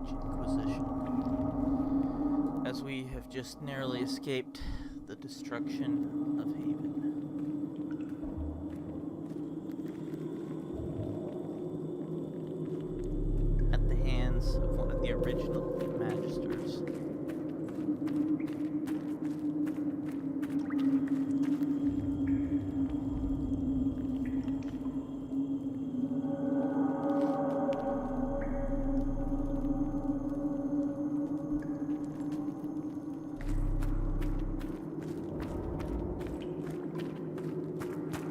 Inquisition, as we have just narrowly escaped the destruction of Haven. At the hands of one of the original Magisters.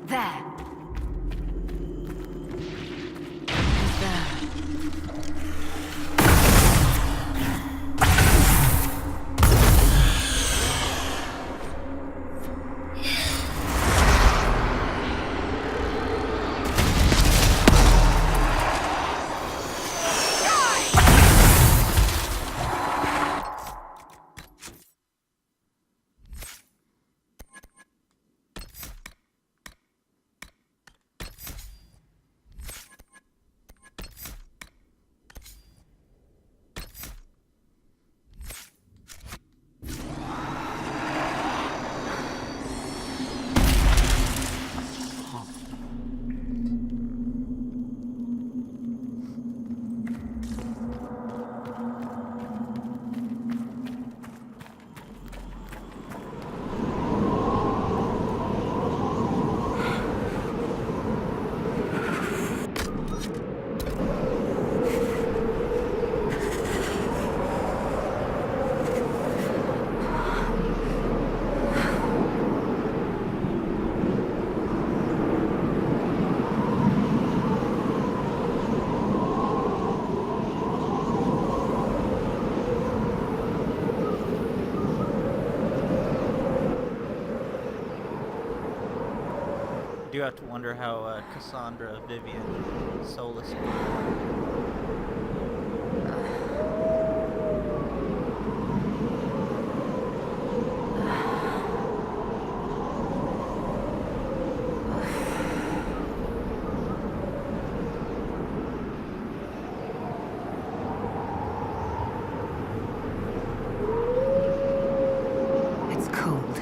There. I do have to wonder how Cassandra, Vivian, Solas. It's cold.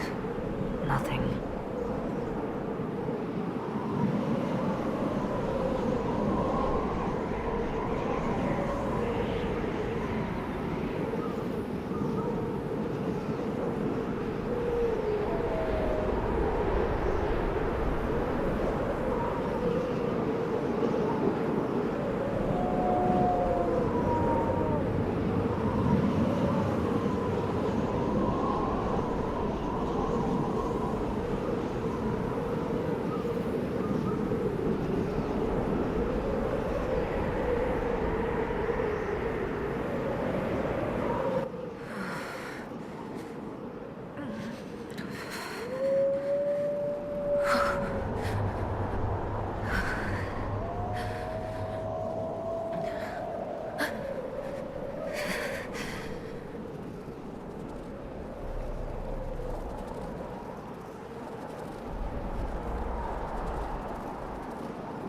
Nothing.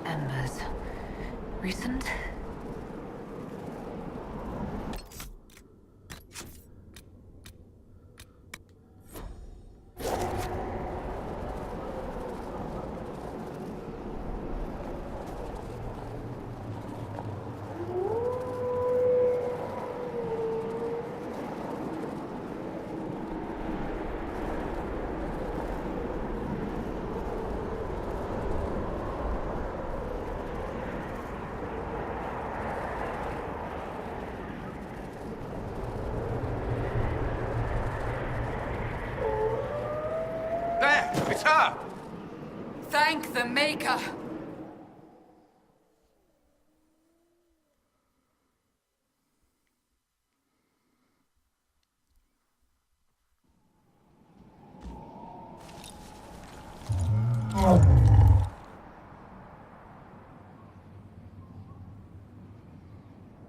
Embers. Recent? It's her! Thank the Maker!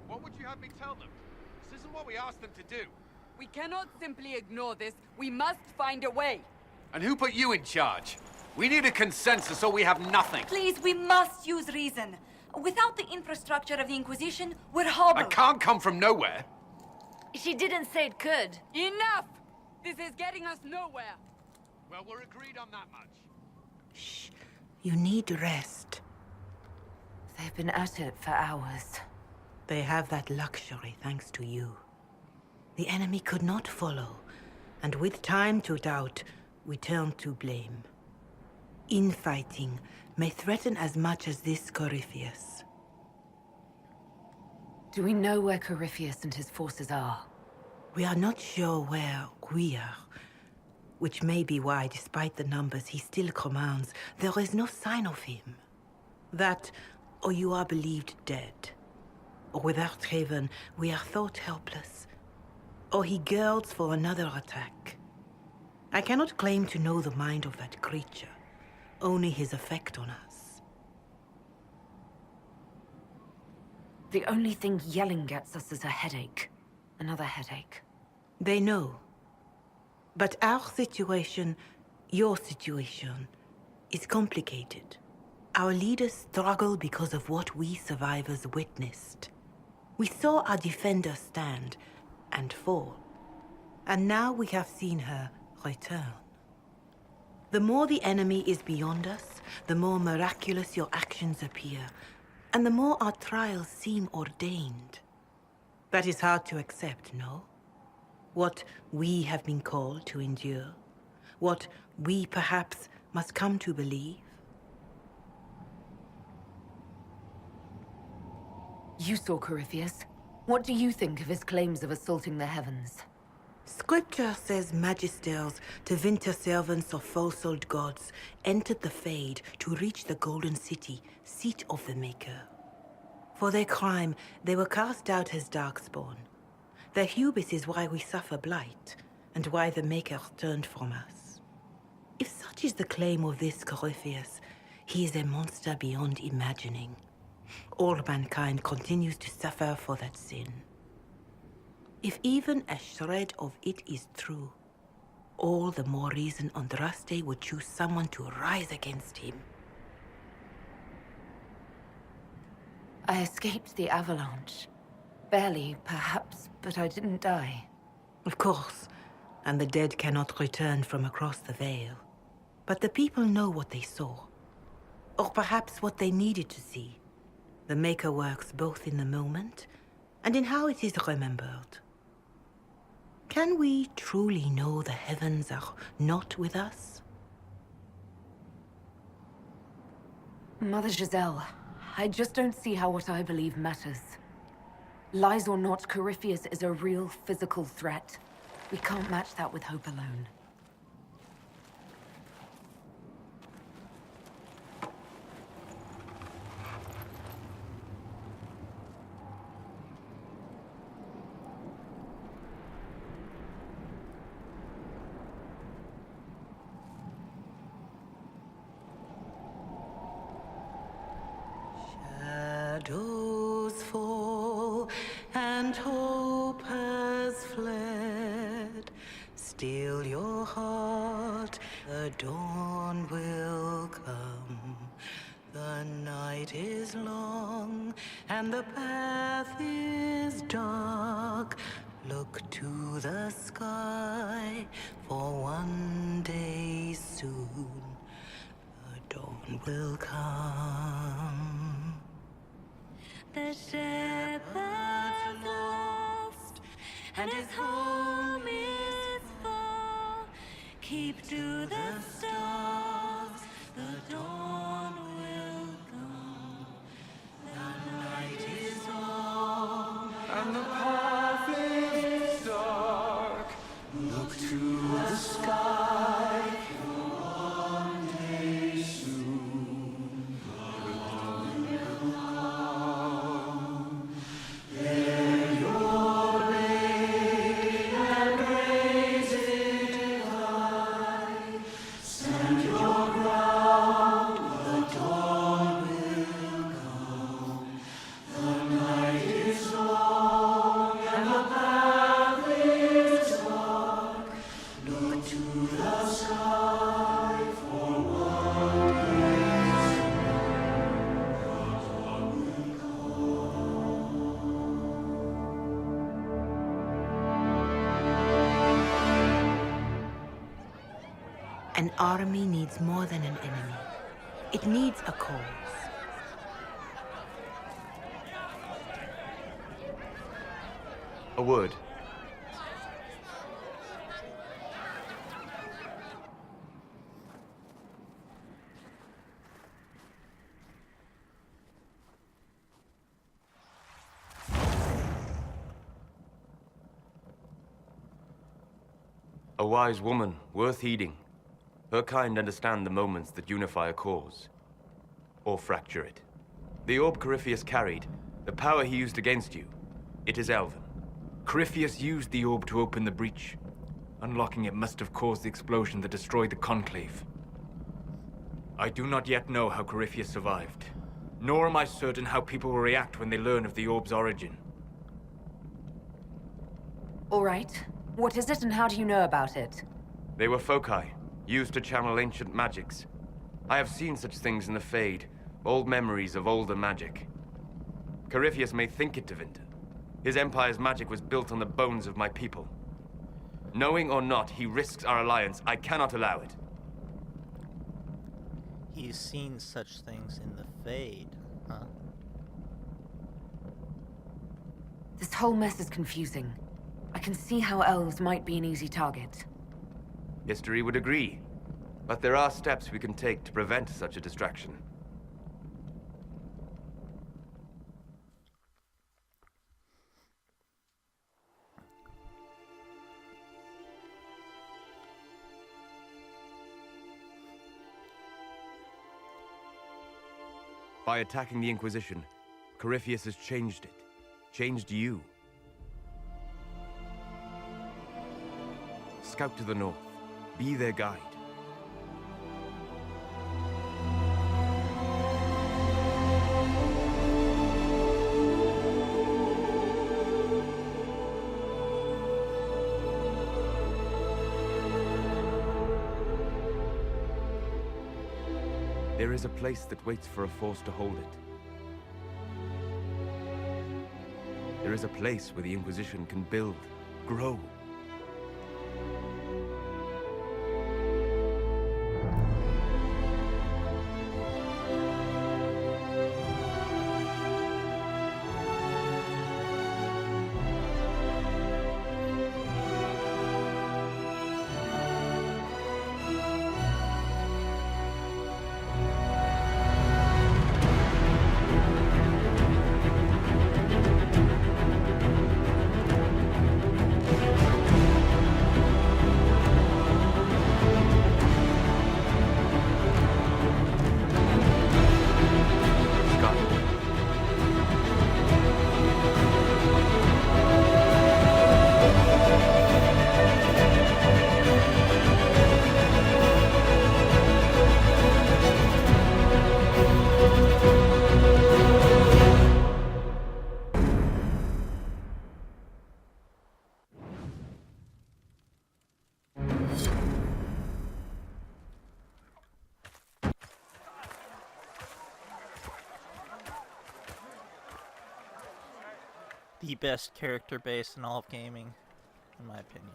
What would you have me tell them? This isn't what we asked them to do. We cannot simply ignore this. We must find a way. And who put you in charge? We need a consensus or we have nothing. Please, we must use reason. Without the infrastructure of the Inquisition, we're I hobbled. can't come from nowhere. She didn't say it could. Enough! This is getting us nowhere. Well, we're agreed on that much. Shh. You need rest. They've been at it for hours. They have that luxury thanks to you. The enemy could not follow, and with time to doubt, we turn to blame. Infighting may threaten as much as this Corypheus. Do we know where Corypheus and his forces are? We are not sure where we are, which may be why, despite the numbers he still commands, there is no sign of him. That, or you are believed dead. Or without Haven, we are thought helpless. Or he girds for another attack. I cannot claim to know the mind of that creature, only his effect on us. The only thing yelling gets us is a headache. Another headache. They know. But our situation, your situation, is complicated. Our leaders struggle because of what we survivors witnessed. We saw our defender stand and fall. And now we have seen her return. The more the enemy is beyond us, the more miraculous your actions appear, and the more our trials seem ordained. That is hard to accept, no? What we have been called to endure, what we perhaps must come to believe. You saw Corypheus. What do you think of his claims of assaulting the heavens? Scripture says magisters, divinter servants of false-souled gods, entered the Fade to reach the Golden City, seat of the Maker. For their crime, they were cast out as darkspawn. Their hubris is why we suffer blight, and why the Maker turned from us. If such is the claim of this Corypheus, he is a monster beyond imagining. All mankind continues to suffer for that sin. If even a shred of it is true, all the more reason Andraste would choose someone to rise against him. I escaped the avalanche. Barely, perhaps, but I didn't die. Of course, and the dead cannot return from across the veil. But the people know what they saw. Or perhaps what they needed to see. The Maker works both in the moment and in how it is remembered. Can we truly know the heavens are not with us? Mother Giselle, I just don't see how what I believe matters. Lies or not, Corypheus is a real physical threat. We can't match that with hope alone. Shadows fall and hope has fled. Still your heart, the dawn will come. The night is long and the path is dark. Look to the sky, for one day soon the dawn will come. The shepherd's lost, and his home is far. Keep to the stars, the dawn will come. The night is long, And the path is dark. look to the sky. One day soon, the dawn will come. Bear your blade and raise it high. Stand your ground An army needs more than an enemy. It needs a cause. A word. A wise woman, worth heeding. Her kind understand the moments that unify a cause. Or fracture it. The orb Corypheus carried, the power he used against you, it is Elven. Corypheus used the orb to open the breach. Unlocking it must have caused the explosion that destroyed the Conclave. I do not yet know how Corypheus survived, nor am I certain how people will react when they learn of the orb's origin. All right. What is it and how do you know about it? They were foci, used to channel ancient magics. I have seen such things in the Fade, old memories of older magic. Corypheus may think it Tevinter. His empire's magic was built on the bones of my people. Knowing or not, he risks our alliance. I cannot allow it. He's seen such things in the Fade, huh? This whole mess is confusing. I can see how elves might be an easy target. History would agree. But there are steps we can take to prevent such a distraction. By attacking the Inquisition, Corypheus has changed it. Changed you. Scout to the north. Be their guide. There is a place that waits for a force to hold it. There is a place where the Inquisition can build, grow. The best character base in all of gaming, in my opinion.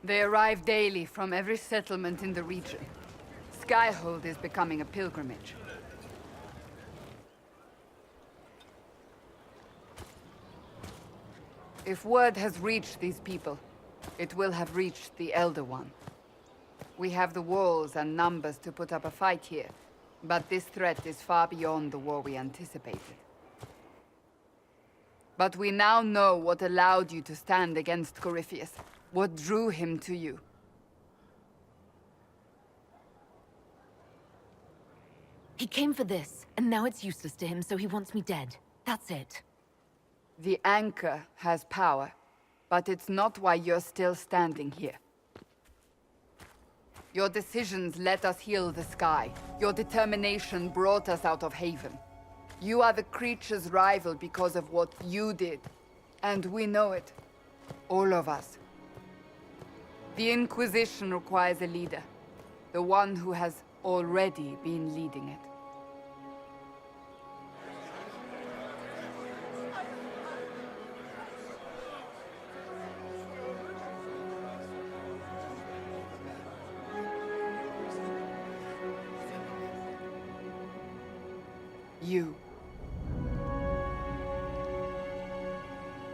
They arrive daily from every settlement in the region. Skyhold is becoming a pilgrimage. If word has reached these people, it will have reached the Elder One. We have the walls and numbers to put up a fight here, but this threat is far beyond the war we anticipated. But we now know what allowed you to stand against Corypheus, what drew him to you. He came for this, and now it's useless to him, so he wants me dead. That's it. The Anchor has power, but it's not why you're still standing here. Your decisions let us heal the sky. Your determination brought us out of Haven. You are the creature's rival because of what you did. And we know it. All of us. The Inquisition requires a leader. The one who has already been leading it. You.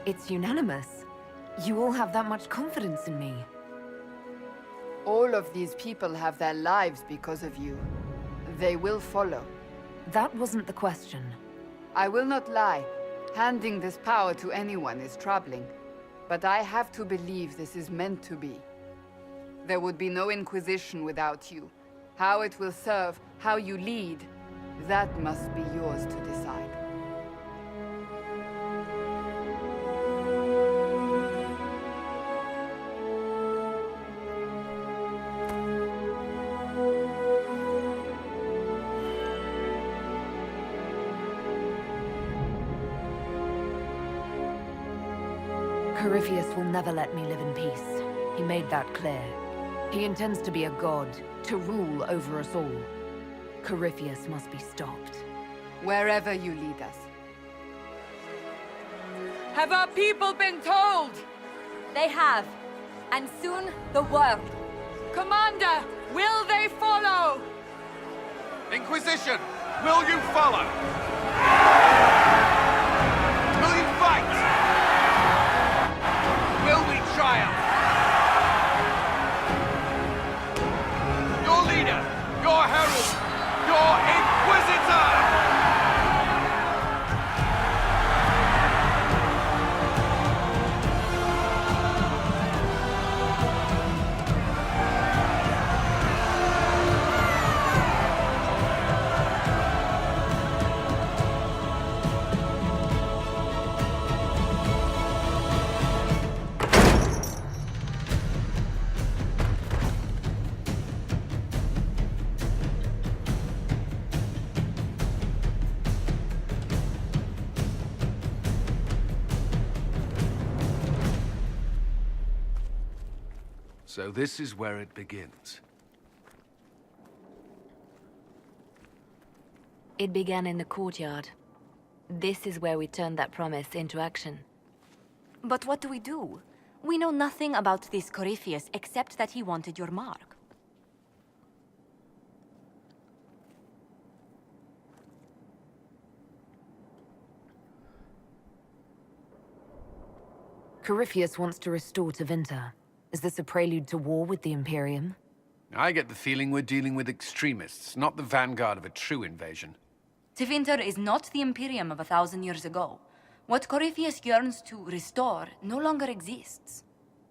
It's unanimous. You all have that much confidence in me. All of these people have their lives because of you. They will follow. That wasn't the question. I will not lie. Handing this power to anyone is troubling. But I have to believe this is meant to be. There would be no Inquisition without you. How it will serve, how you lead, that must be yours to decide. Corypheus will never let me live in peace. He made that clear. He intends to be a god, to rule over us all. Corypheus must be stopped. Wherever you lead us. Have our people been told? They have. And soon, the world. Commander, will they follow? Inquisition, will you follow? Will you fight? Will we triumph? Your leader, your herald, your Inquisitor! So this is where it begins. It began in the courtyard. This is where we turned that promise into action. But what do? We know nothing about this Corypheus except that he wanted your mark. Corypheus wants to restore Tevinter. Is this a prelude to war with the Imperium? I get the feeling we're dealing with extremists, not the vanguard of a true invasion. Tevinter is not the Imperium of 1,000 years ago. What Corypheus yearns to restore no longer exists.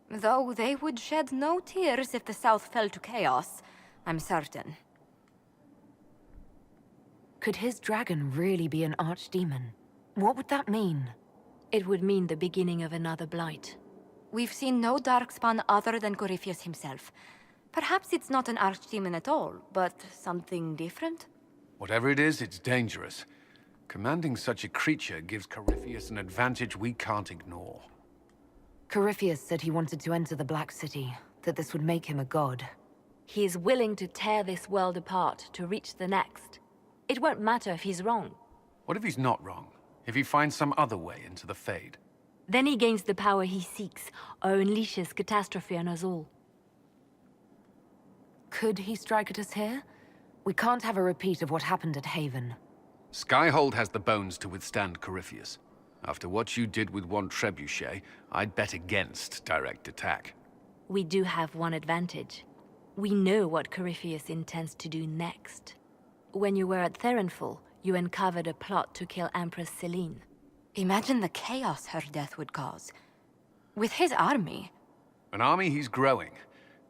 Though they would shed no tears if the South fell to chaos, I'm certain. Could his dragon really be an archdemon? What would that mean? It would mean the beginning of another blight. We've seen no darkspawn other than Corypheus himself. Perhaps it's not an archdemon at all, but something different? Whatever it is, it's dangerous. Commanding such a creature gives Corypheus an advantage we can't ignore. Corypheus said he wanted to enter the Black City, that this would make him a god. He is willing to tear this world apart to reach the next. It won't matter if he's wrong. What if he's not wrong? If he finds some other way into the Fade? Then he gains the power he seeks, or unleashes catastrophe on us all. Could he strike at us here? We can't have a repeat of what happened at Haven. Skyhold has the bones to withstand Corypheus. After what you did with one trebuchet, I'd bet against direct attack. We do have one advantage. We know what Corypheus intends to do next. When you were at Therenfall, you uncovered a plot to kill Empress Celine. Imagine the chaos her death would cause. With his army. An army he's growing.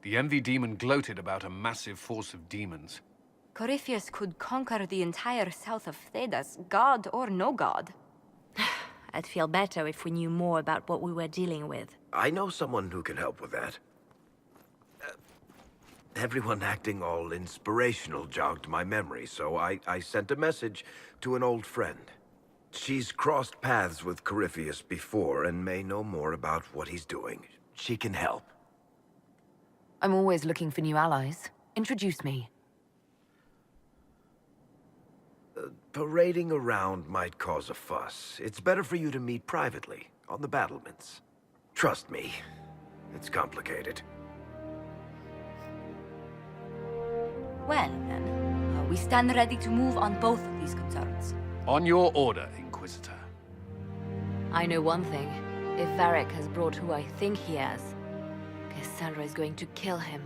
The Envy Demon gloated about a massive force of demons. Corypheus could conquer the entire south of Thedas, god or no god. I'd feel better if we knew more about what we were dealing with. I know someone who can help with that. Everyone acting all inspirational jogged my memory, so I sent a message to an old friend. She's crossed paths with Corypheus before and may know more about what he's doing. She can help. I'm always looking for new allies. Introduce me. Parading around might cause a fuss. It's better for you to meet privately, on the battlements. Trust me, it's complicated. Well, then, we stand ready to move on both of these concerns. On your order, Inquisitor. I know one thing. If Varric has brought who I think he has, Cassandra is going to kill him.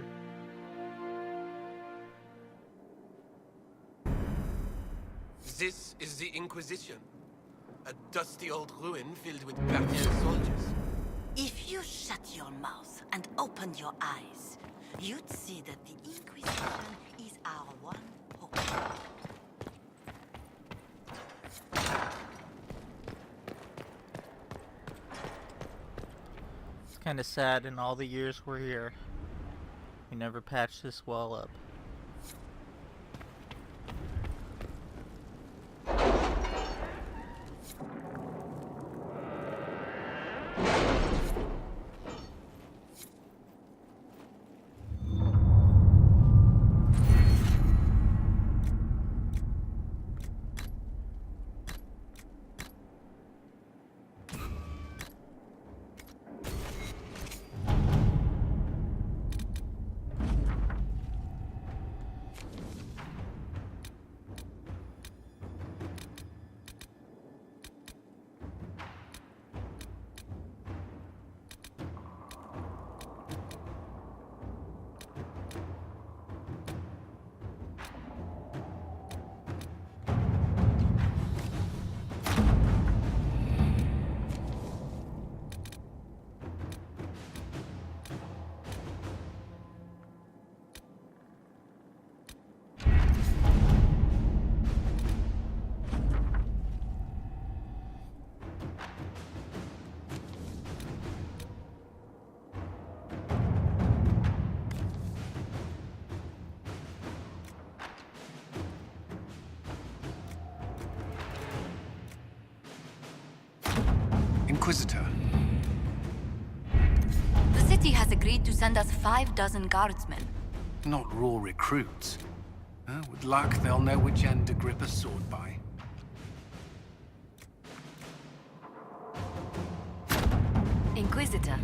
This is the Inquisition. A dusty old ruin filled with Parthian soldiers. If you shut your mouth and open your eyes, you'd see that the Inquisition is our one hope. It's kind of sad in all the years we're here. We never patched this wall up. Inquisitor. The city has agreed to send us 6 guardsmen. Not raw recruits. With luck, they'll know which end to grip a sword by. Inquisitor.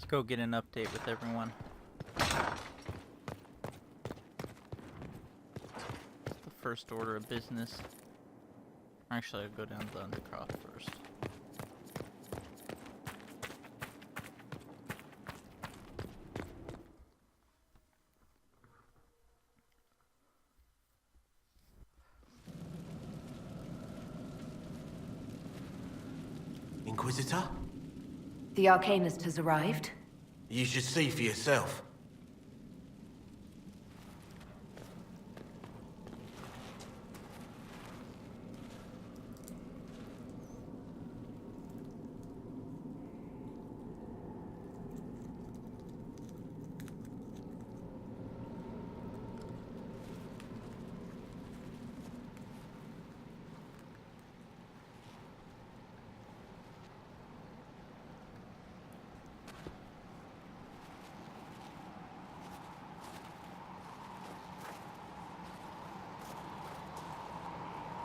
Go get an update with everyone. The first order of business. Actually, I'll go down to the Undercroft first. Inquisitor? The Arcanist has arrived. You should see for yourself.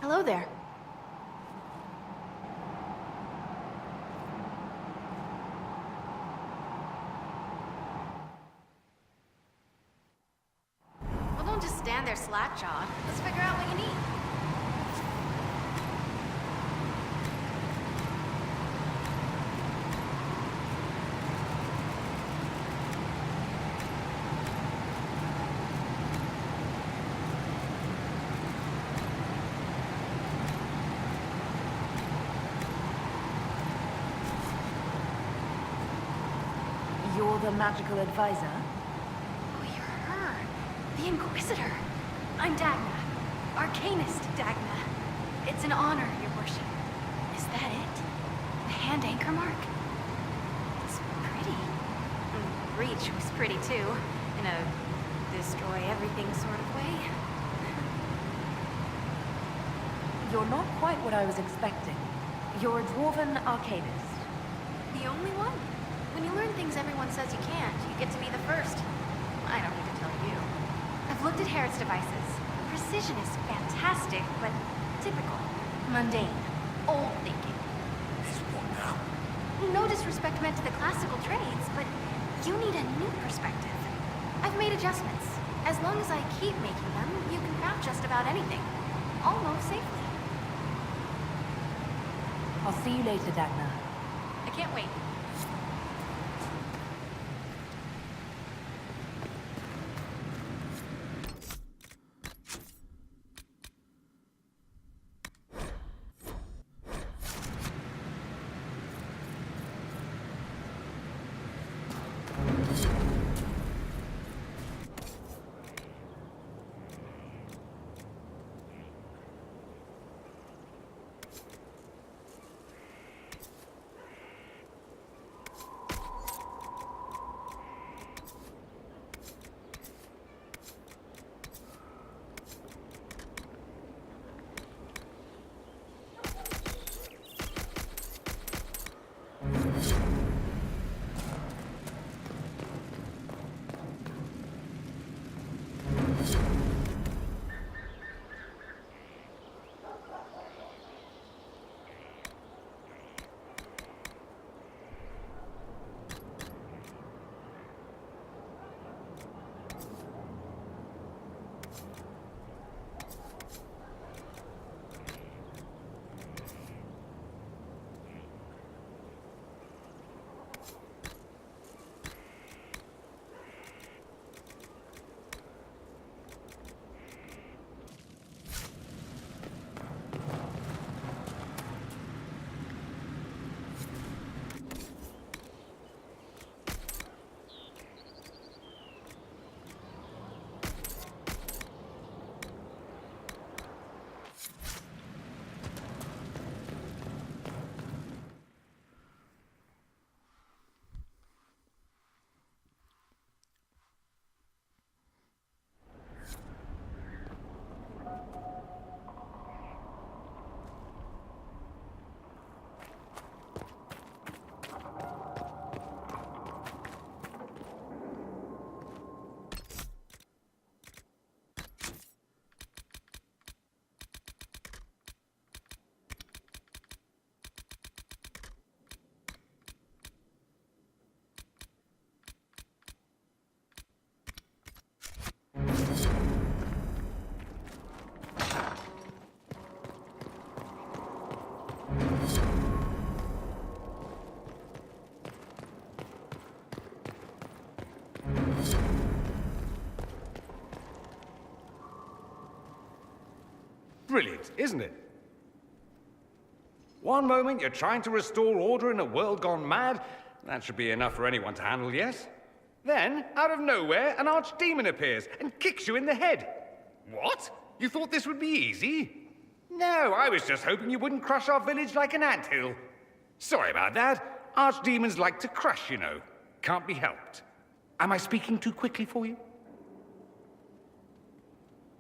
Hello there. Well, don't just stand there slack-jawed. Let's figure out what you need. You're the magical advisor? Oh, you're her. The Inquisitor. I'm Dagna. Arcanist Dagna. It's an honor, your worship. Is that it? The hand anchor mark? It's pretty. Reach was pretty too. In a destroy everything sort of way. You're not quite what I was expecting. You're a dwarven arcanist. The only one? When you learn things everyone says you can't, you get to be the first. I don't need to tell you. I've looked at Herald's devices. Precision is fantastic, but typical. Mundane. Old thinking. Is what now? No disrespect meant to the classical trades, but you need a new perspective. I've made adjustments. As long as I keep making them, you can craft just about anything. Almost safely. I'll see you later, Dagna. I can't wait. Brilliant, isn't it? One moment you're trying to restore order in a world gone mad. That should be enough for anyone to handle, yes? Then, out of nowhere, an archdemon appears and kicks you in the head. What? You thought this would be easy? No, I was just hoping you wouldn't crush our village like an anthill. Sorry about that. Archdemons like to crush, you know. Can't be helped. Am I speaking too quickly for you?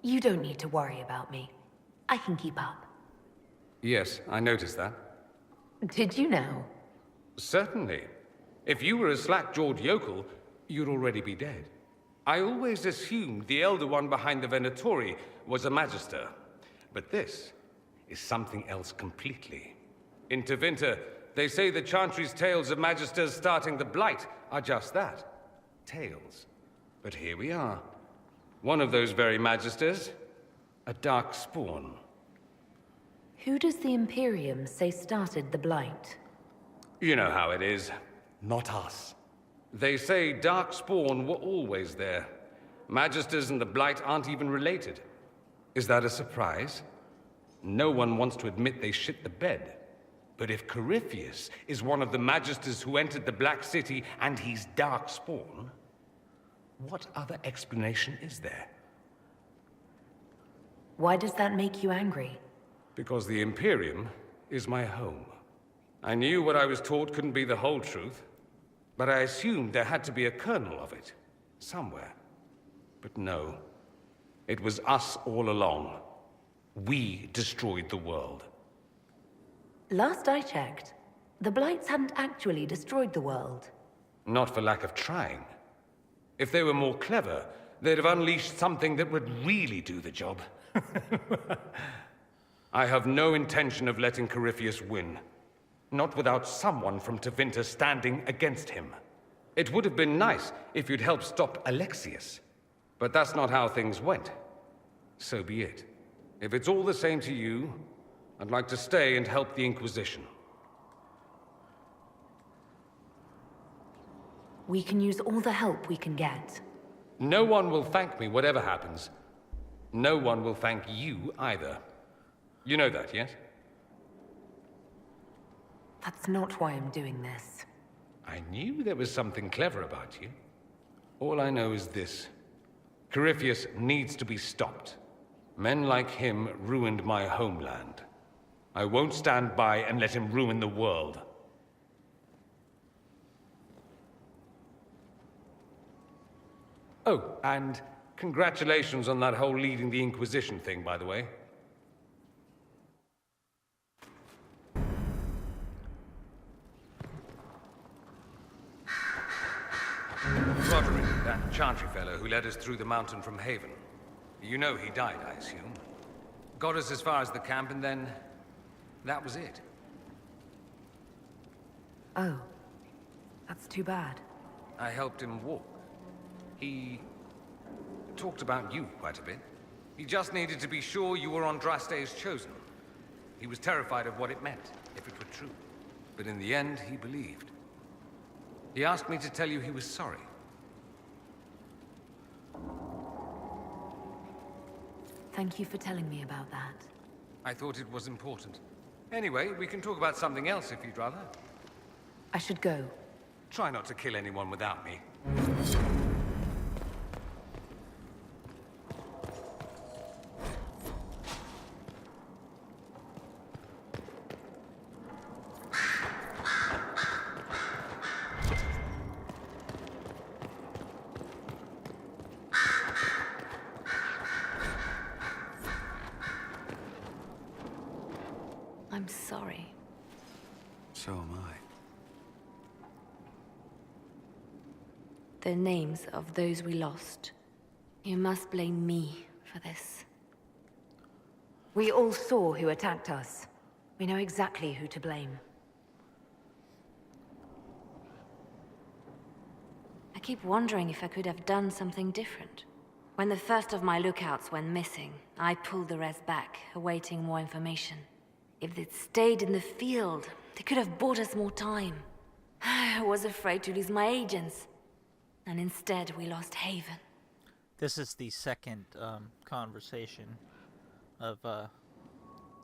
You don't need to worry about me. I can keep up. Yes, I noticed that. Did you know? Certainly. If you were a slack-jawed yokel, you'd already be dead. I always assumed the Elder One behind the Venatori was a Magister. But this is something else completely. In Tevinter, they say the Chantry's tales of Magisters starting the Blight are just that. Tales. But here we are. One of those very Magisters, a dark spawn. Who does the Imperium say started the Blight? You know how it is. Not us. They say Darkspawn were always there. Magisters and the Blight aren't even related. Is that a surprise? No one wants to admit they shit the bed. But if Corypheus is one of the Magisters who entered the Black City and he's Darkspawn, what other explanation is there? Why does that make you angry? Because the Imperium is my home. I knew what I was taught couldn't be the whole truth, but I assumed there had to be a kernel of it, somewhere. But no, it was us all along. We destroyed the world. Last I checked, the Blights hadn't actually destroyed the world. Not for lack of trying. If they were more clever, they'd have unleashed something that would really do the job. I have no intention of letting Corypheus win. Not without someone from Tevinter standing against him. It would have been nice if you'd helped stop Alexius. But that's not how things went. So be it. If it's all the same to you, I'd like to stay and help the Inquisition. We can use all the help we can get. No one will thank me, whatever happens. No one will thank you either. You know that, yes? That's not why I'm doing this. I knew there was something clever about you. All I know is this. Corypheus needs to be stopped. Men like him ruined my homeland. I won't stand by and let him ruin the world. Oh, and congratulations on that whole leading the Inquisition thing, by the way. Roderick, that Chantry fellow who led us through the mountain from Haven. You know he died, I assume. Got us as far as the camp, and then that was it. Oh. That's too bad. I helped him walk. He talked about you quite a bit. He just needed to be sure you were Andraste's chosen. He was terrified of what it meant, if it were true. But in the end, he believed. He asked me to tell you he was sorry. Thank you for telling me about that. I thought it was important. Anyway, we can talk about something else if you'd rather. I should go. Try not to kill anyone without me. I'm sorry. So am I. The names of those we lost. You must blame me for this. We all saw who attacked us. We know exactly who to blame. I keep wondering if I could have done something different. When the first of my lookouts went missing, I pulled the rest back, awaiting more information. If they'd stayed in the field, they could have bought us more time. I was afraid to lose my agents. And instead, we lost Haven. This is the second conversation of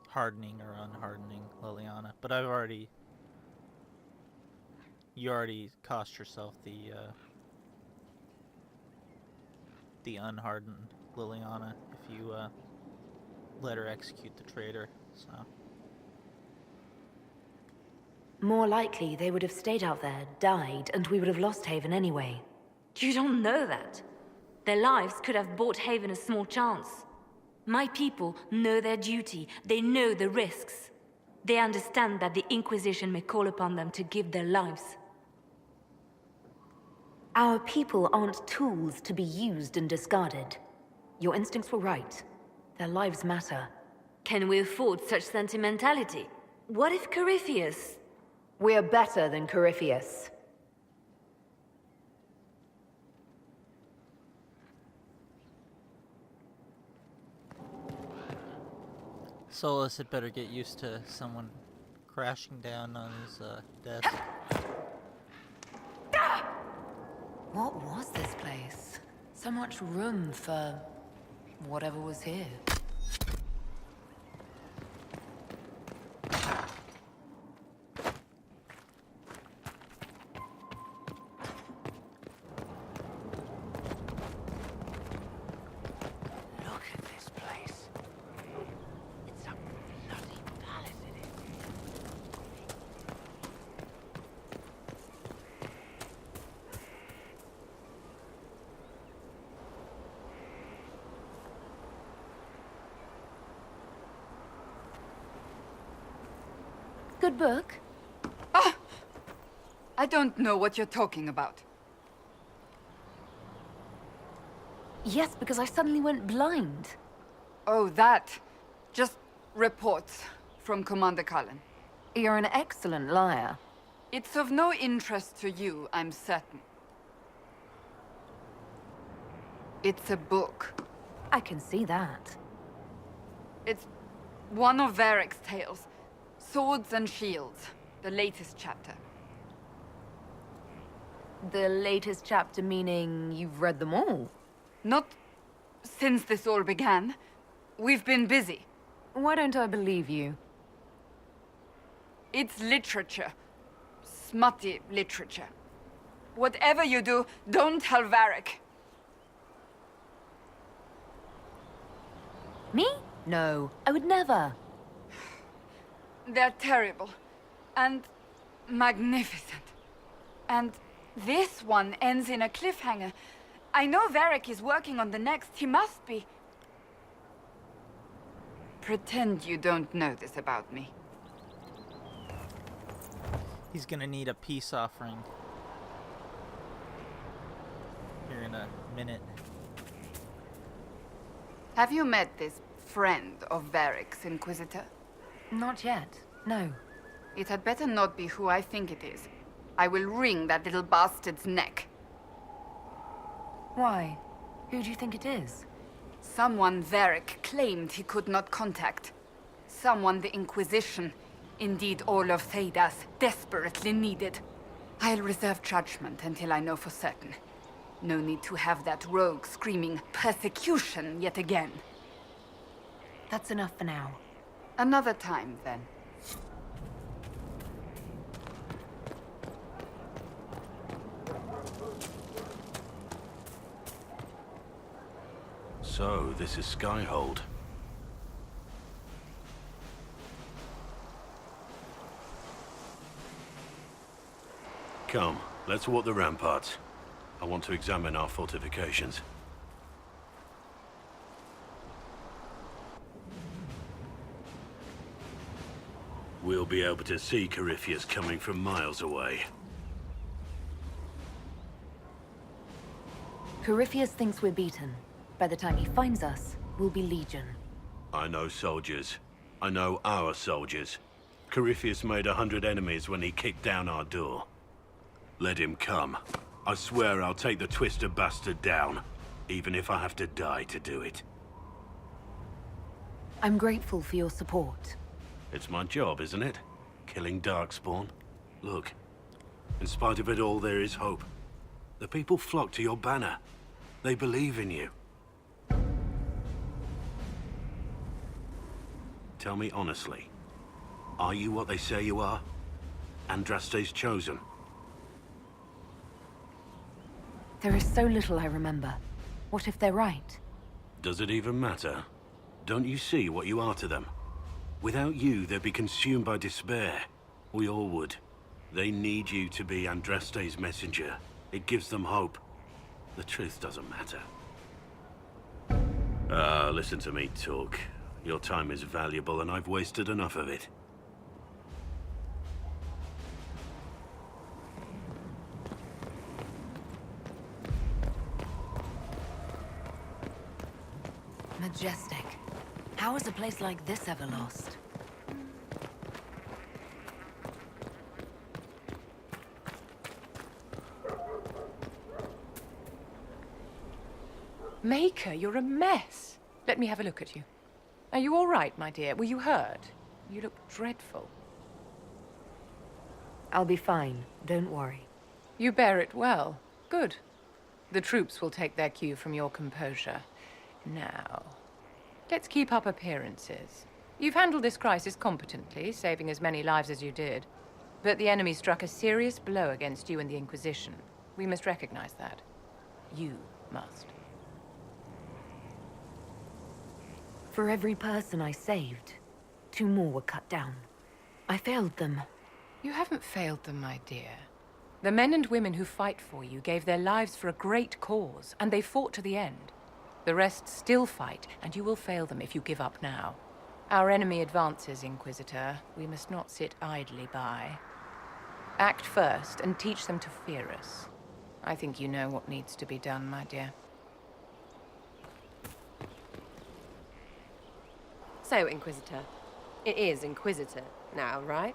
hardening or unhardening Leliana. But you already cost yourself the unhardened Leliana if you let her execute the traitor, so... More likely, they would have stayed out there, died, and we would have lost Haven anyway. You don't know that. Their lives could have bought Haven a small chance. My people know their duty. They know the risks. They understand that the Inquisition may call upon them to give their lives. Our people aren't tools to be used and discarded. Your instincts were right. Their lives matter. Can we afford such sentimentality? What if Corypheus... We're better than Corypheus. Solas had better get used to someone crashing down on his desk. What was this place? So much room for whatever was here. Look at this place. It's a bloody palace, it is. Good book. Ah! I don't know what you're talking about. Yes, because I suddenly went blind. Oh, that. Just reports from Commander Cullen. You're an excellent liar. It's of no interest to you, I'm certain. It's a book. I can see that. It's one of Varric's tales. Swords and Shields, the latest chapter. The latest chapter meaning you've read them all? Not since this all began. We've been busy. Why don't I believe you? It's literature. Smutty literature. Whatever you do, don't tell Varric. Me? No, I would never. They're terrible. And magnificent. And this one ends in a cliffhanger. I know Varric is working on the next. He must be. Pretend you don't know this about me. He's gonna need a peace offering here in a minute. Have you met this friend of Varric's, Inquisitor? Not yet, no. It had better not be who I think it is. I will wring that little bastard's neck. Why? Who do you think it is? Someone Varric claimed he could not contact. Someone the Inquisition, indeed all of Thedas, desperately needed. I'll reserve judgment until I know for certain. No need to have that rogue screaming persecution yet again. That's enough for now. Another time, then. So, this is Skyhold. Come, let's walk the ramparts. I want to examine our fortifications. We'll be able to see Corypheus coming from miles away. Corypheus thinks we're beaten. By the time he finds us, we'll be legion. I know soldiers. I know our soldiers. Corypheus made 100 enemies when he kicked down our door. Let him come. I swear I'll take the twister bastard down, even if I have to die to do it. I'm grateful for your support. It's my job, isn't it? Killing Darkspawn. Look, in spite of it all, there is hope. The people flock to your banner. They believe in you. Tell me honestly, are you what they say you are? Andraste's chosen? There is so little I remember. What if they're right? Does it even matter? Don't you see what you are to them? Without you, they'd be consumed by despair. We all would. They need you to be Andraste's messenger. It gives them hope. The truth doesn't matter. Listen to me talk. Your time is valuable and I've wasted enough of it. Majestic. How is a place like this ever lost? Maker, you're a mess. Let me have a look at you. Are you all right, my dear? Were you hurt? You look dreadful. I'll be fine. Don't worry. You bear it well. Good. The troops will take their cue from your composure. Now, let's keep up appearances. You've handled this crisis competently, saving as many lives as you did. But the enemy struck a serious blow against you and the Inquisition. We must recognize that. You must. For every person I saved, 2 more were cut down. I failed them. You haven't failed them, my dear. The men and women who fight for you gave their lives for a great cause, and they fought to the end. The rest still fight, and you will fail them if you give up now. Our enemy advances, Inquisitor. We must not sit idly by. Act first, and teach them to fear us. I think you know what needs to be done, my dear. So, Inquisitor. It is Inquisitor now, right?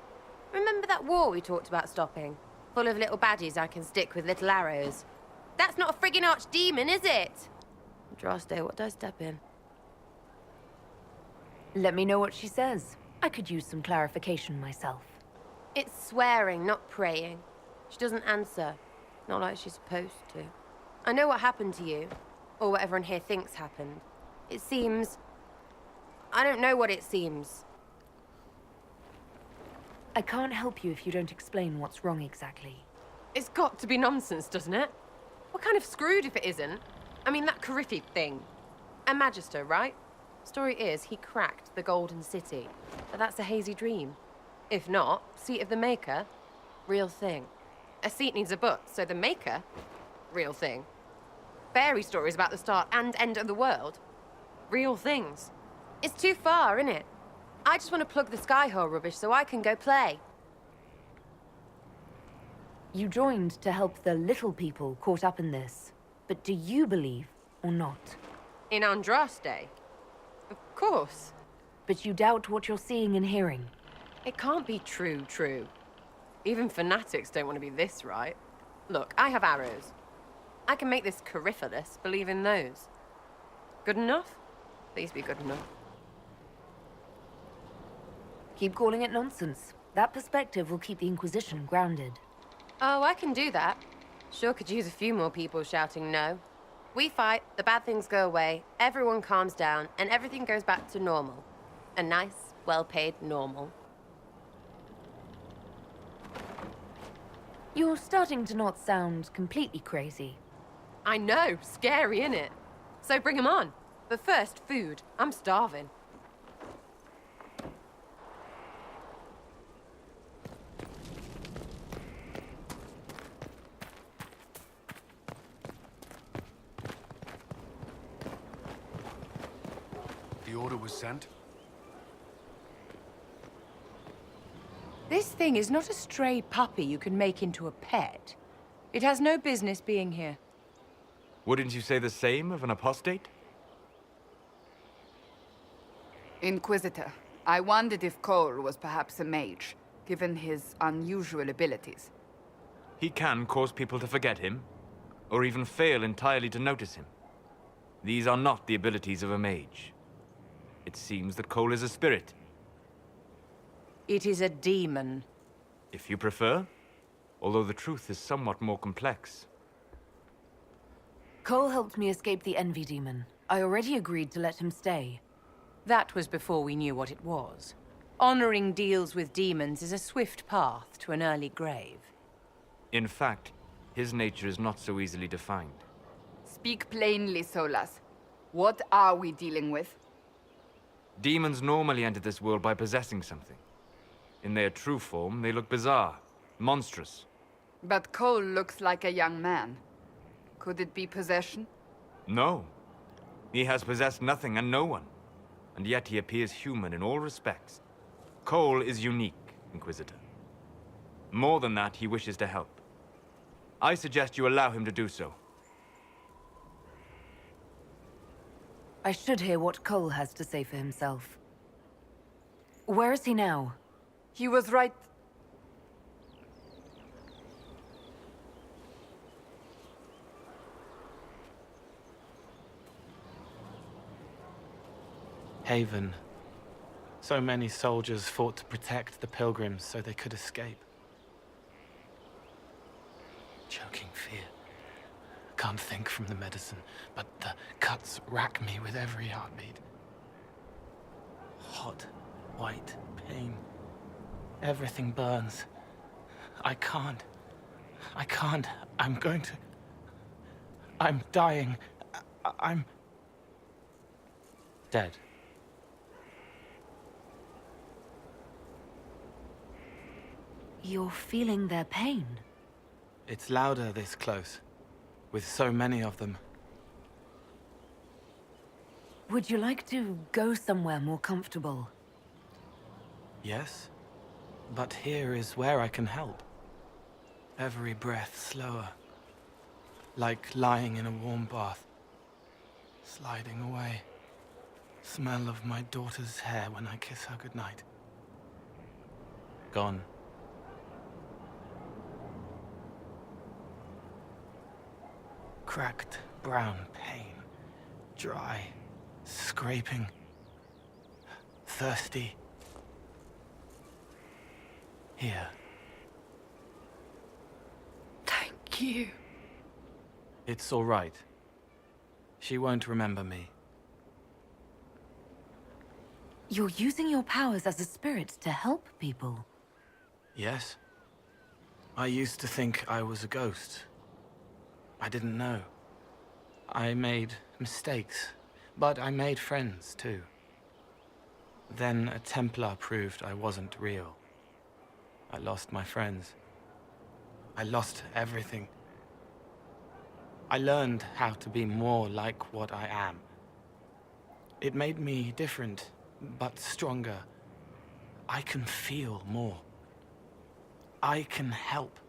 Remember that war we talked about stopping? Full of little baddies I can stick with little arrows. That's not a friggin' archdemon, is it? Andraste, what did I step in? Let me know what she says. I could use some clarification myself. It's swearing, not praying. She doesn't answer. Not like she's supposed to. I know what happened to you. Or what everyone here thinks happened. It seems... I don't know what it seems. I can't help you if you don't explain what's wrong exactly. It's got to be nonsense, doesn't it? We're kind of screwed if it isn't. I mean, that Corypheus thing. A Magister, right? Story is, he cracked the Golden City. But that's a hazy dream. If not, seat of the Maker, real thing. A seat needs a book, so the Maker, real thing. Fairy stories about the start and end of the world, real things. It's too far, innit? I just want to plug the Skyhold rubbish so I can go play. You joined to help the little people caught up in this. But do you believe or not? In Andraste? Of course. But you doubt what you're seeing and hearing. It can't be true. Even fanatics don't want to be this right. Look, I have arrows. I can make this Corypheus believe in those. Good enough? Please be good enough. Keep calling it nonsense. That perspective will keep the Inquisition grounded. Oh, I can do that. Sure could use a few more people shouting no. We fight, the bad things go away, everyone calms down, and everything goes back to normal. A nice, well-paid normal. You're starting to not sound completely crazy. I know, scary, innit? So bring 'em on. But first, food. I'm starving. The order was sent? This thing is not a stray puppy you can make into a pet. It has no business being here. Wouldn't you say the same of an apostate? Inquisitor, I wondered if Cole was perhaps a mage, given his unusual abilities. He can cause people to forget him, or even fail entirely to notice him. These are not the abilities of a mage. It seems that Cole is a spirit. It is a demon. If you prefer, although the truth is somewhat more complex. Cole helped me escape the Envy Demon. I already agreed to let him stay. That was before we knew what it was. Honoring deals with demons is a swift path to an early grave. In fact, his nature is not so easily defined. Speak plainly, Solas. What are we dealing with? Demons normally enter this world by possessing something. In their true form, they look bizarre, monstrous. But Cole looks like a young man. Could it be possession? No. He has possessed nothing and no one. And yet he appears human in all respects. Cole is unique, Inquisitor. More than that, he wishes to help. I suggest you allow him to do so. I should hear what Cole has to say for himself. Where is he now? He was right... Haven. So many soldiers fought to protect the pilgrims so they could escape. Choking fear. Can't think from the medicine, but the cuts rack me with every heartbeat. Hot, white pain. Everything burns. I can't. I'm going to... I'm dying. I'm... dead. You're feeling their pain? It's louder this close, with so many of them. Would you like to go somewhere more comfortable? Yes, but here is where I can help. Every breath slower, like lying in a warm bath, sliding away. Smell of my daughter's hair when I kiss her goodnight. Gone. Cracked brown pain, dry, scraping, thirsty. Here. Thank you. It's all right. She won't remember me. You're using your powers as a spirit to help people. Yes. I used to think I was a ghost. I didn't know. I made mistakes, but I made friends too. Then a Templar proved I wasn't real. I lost my friends. I lost everything. I learned how to be more like what I am. It made me different, but stronger. I can feel more. I can help.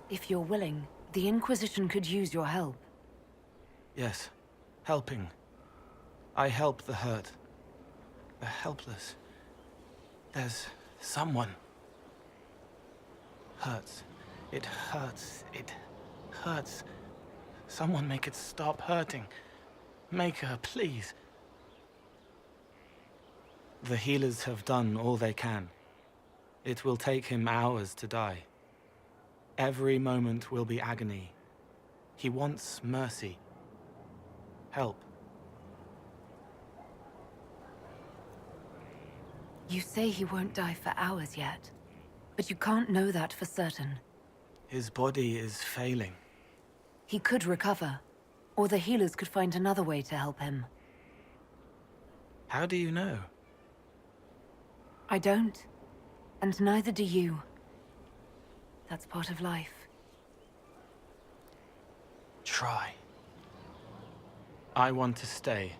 If you're willing, the Inquisition could use your help. Yes, helping. I help the hurt, the helpless. There's someone. Hurts. It hurts. It hurts. Someone make it stop hurting. Make her, please. The healers have done all they can. It will take him hours to die. Every moment will be agony. He wants mercy. Help. You say he won't die for hours yet, but you can't know that for certain. His body is failing. He could recover, or the healers could find another way to help him. How do you know? I don't, and neither do you. That's part of life. Try. I want to stay.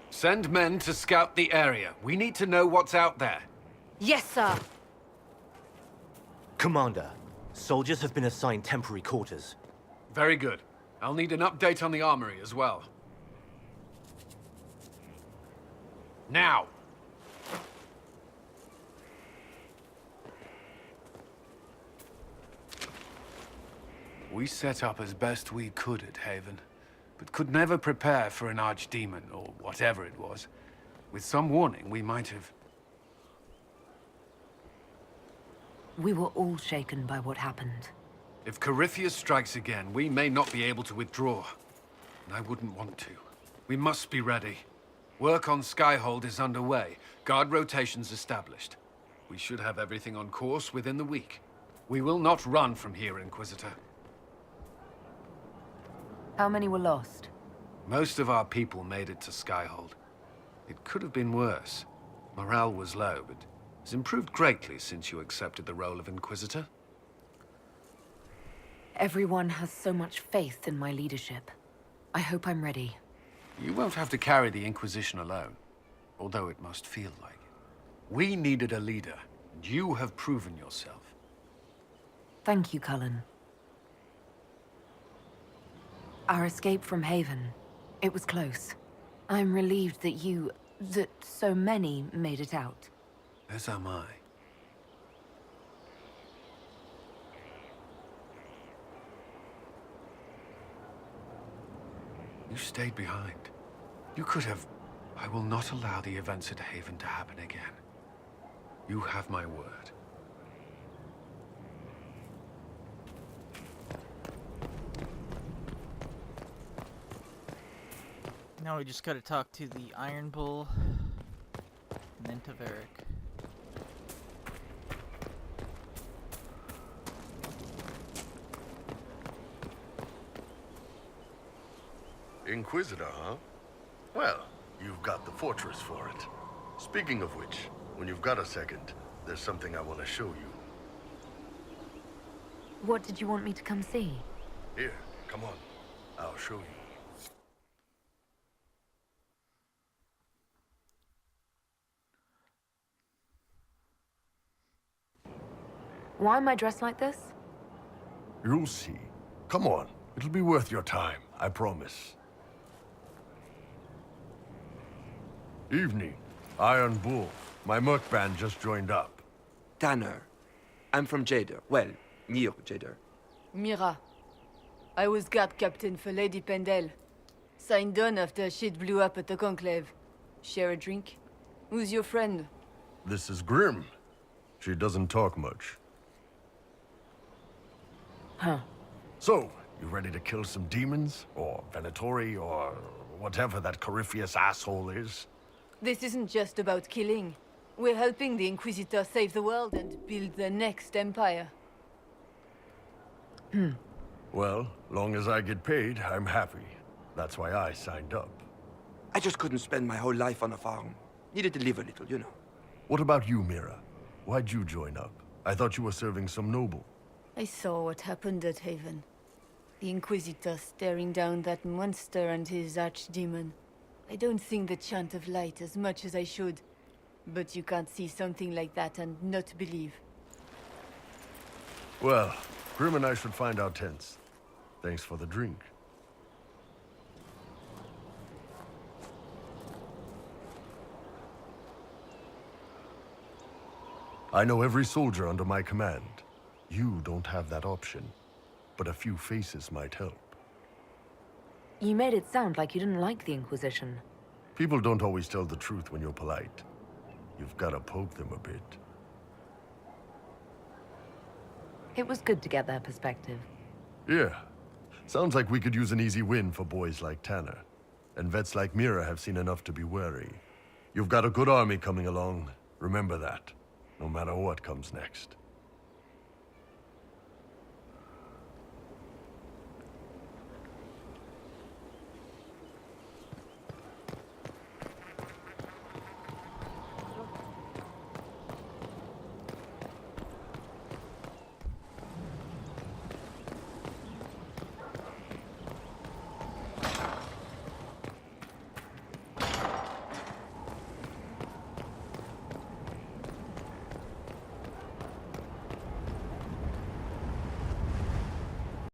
Send men to scout the area. We need to know what's out there. Yes, sir. Commander, soldiers have been assigned temporary quarters. Very good. I'll need an update on the armory as well. Now! We set up as best we could at Haven, but could never prepare for an archdemon, or whatever it was. With some warning, we might have... We were all shaken by what happened. If Corypheus strikes again, we may not be able to withdraw. And I wouldn't want to. We must be ready. Work on Skyhold is underway. Guard rotations established. We should have everything on course within the week. We will not run from here, Inquisitor. How many were lost? Most of our people made it to Skyhold. It could have been worse. Morale was low, but has improved greatly since you accepted the role of Inquisitor. Everyone has so much faith in my leadership. I hope I'm ready. You won't have to carry the Inquisition alone. although it must feel like it. We needed a leader, and you have proven yourself. Thank you, Cullen. Our escape from Haven, it was close. I'm relieved that so many made it out. As am I. You stayed behind. You could have... I will not allow the events at Haven to happen again. You have my word. Now we just gotta talk to the Iron Bull, and then to Varric. Inquisitor, huh? Well, you've got the fortress for it. Speaking of which, when you've got a second, there's something I want to show you. What did you want me to come see? Here, come on. I'll show you. Why am I dressed like this? You'll see. Come on. It'll be worth your time, I promise. Evening. Iron Bull. My merc band just joined up. Tanner. I'm from Jader. Well, near Jader. Mira. I was guard captain for Lady Pendel. Signed on after shit blew up at the Conclave. Share a drink? Who's your friend? This is Grim. She doesn't talk much. Huh. So, you ready to kill some demons? Or Venatori, or whatever that Corypheus asshole is? This isn't just about killing. We're helping the Inquisitor save the world and build the next empire. Well, long as I get paid, I'm happy. That's why I signed up. I just couldn't spend my whole life on a farm. Needed to live a little, you know. What about you, Mira? Why'd you join up? I thought you were serving some noble. I saw what happened at Haven. The Inquisitor staring down that monster and his archdemon. I don't sing the chant of light as much as I should. But you can't see something like that and not believe. Well, Grim and I should find our tents. Thanks for the drink. I know every soldier under my command. You don't have that option, but a few faces might help. You made it sound like you didn't like the Inquisition. People don't always tell the truth when you're polite. You've got to poke them a bit. It was good to get their perspective. Yeah. Sounds like we could use an easy win for boys like Tanner. And vets like Mira have seen enough to be wary. You've got a good army coming along. Remember that, no matter what comes next.